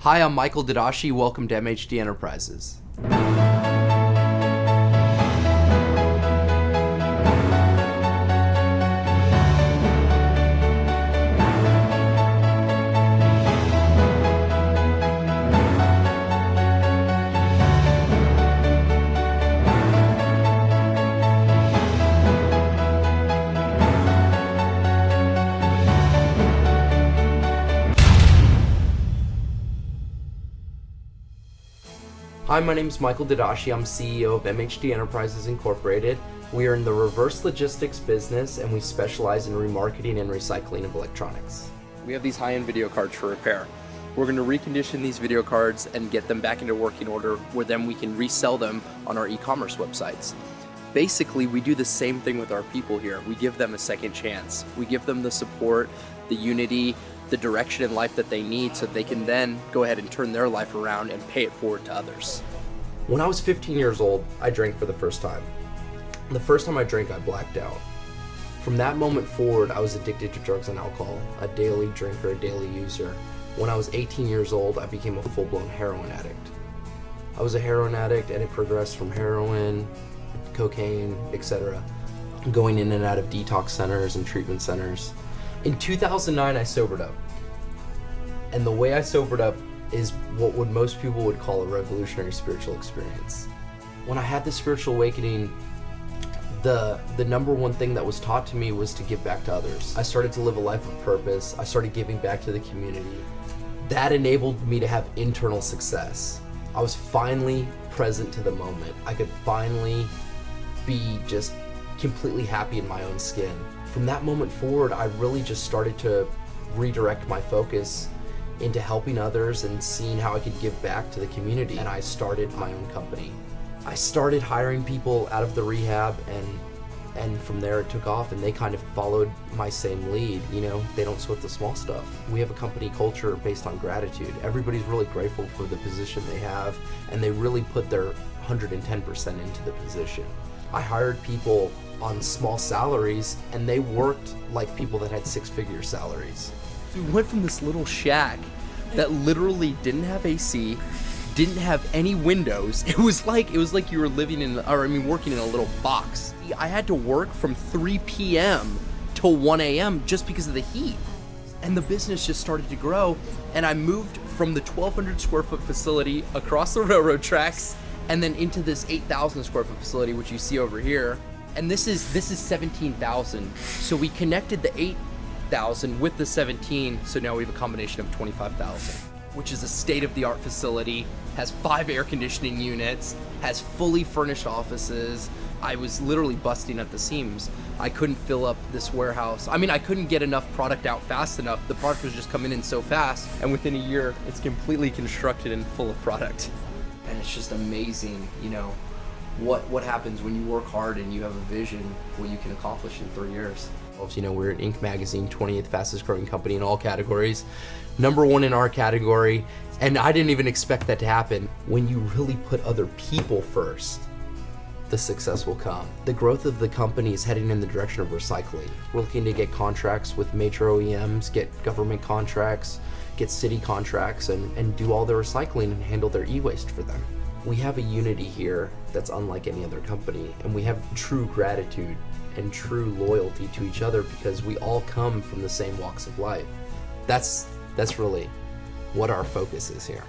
Hi, I'm Michael Dadashi. Welcome to MHD Enterprises. Hi, my name is Michael Dadashi. I'm CEO of MHD Enterprises Incorporated. We are in the reverse logistics business and we specialize in remarketing and recycling of electronics. We have these high-end video cards for repair. We're going to recondition these video cards and get them back into working order where then we can resell them on our e-commerce websites. Basically, we do the same thing with our people here. We give them a second chance. We give them the support, the unity, the direction in life that they need so they can then go ahead and turn their life around and pay it forward to others. When I was 15 years old, I drank for the first time. The first time I drank, I blacked out. From that moment forward, I was addicted to drugs and alcohol, a daily drinker, a daily user. When I was 18 years old, I became a full-blown heroin addict. I was a heroin addict and it progressed from heroin, cocaine, etc., going in and out of detox centers and treatment centers. In 2009, I sobered up. And the way I sobered up is what most people would call a revolutionary spiritual experience. When I had this spiritual awakening, the number one thing that was taught to me was to give back to others. I started to live a life of purpose. I started giving back to the community. That enabled me to have internal success. I was finally present to the moment. I could finally be just completely happy in my own skin. From that moment forward, I really just started to redirect my focus into helping others and seeing how I could give back to the community. And I started my own company. I started hiring people out of the rehab and from there it took off and they kind of followed my same lead. You know, they don't sweat the small stuff. We have a company culture based on gratitude. Everybody's really grateful for the position they have and they really put their 110% into the position. I hired people on small salaries and they worked like people that had six-figure salaries. We went from this little shack that literally didn't have AC, didn't have any windows. It was like you were working in a little box. I had to work from 3 p.m. till 1 a.m. just because of the heat. And the business just started to grow and I moved from the 1,200 square foot facility across the railroad tracks and then into this 8,000 square foot facility, which you see over here. And this is 17,000. So we connected the 8,000 with the 17, so now we have a combination of 25,000, which is a state-of-the-art facility, has 5 air conditioning units, has fully furnished offices. I was literally busting at the seams. I couldn't fill up this warehouse. I couldn't get enough product out fast enough. The product was just coming in so fast, and within a year, it's completely constructed and full of product. And it's just amazing, you know, what happens when you work hard and you have a vision, what you can accomplish in 3 years. You know, we're an Inc. magazine 20th fastest growing company in all categories, #1 in our category, and I didn't even expect that to happen. When you really put other people first, the success will come. The growth of the company is heading in the direction of recycling. We're looking to get contracts with major OEMs, get government contracts, get city contracts, and do all their recycling and handle their e-waste for them. We have a unity here that's unlike any other company, and we have true gratitude and true loyalty to each other because we all come from the same walks of life. That's really what our focus is here.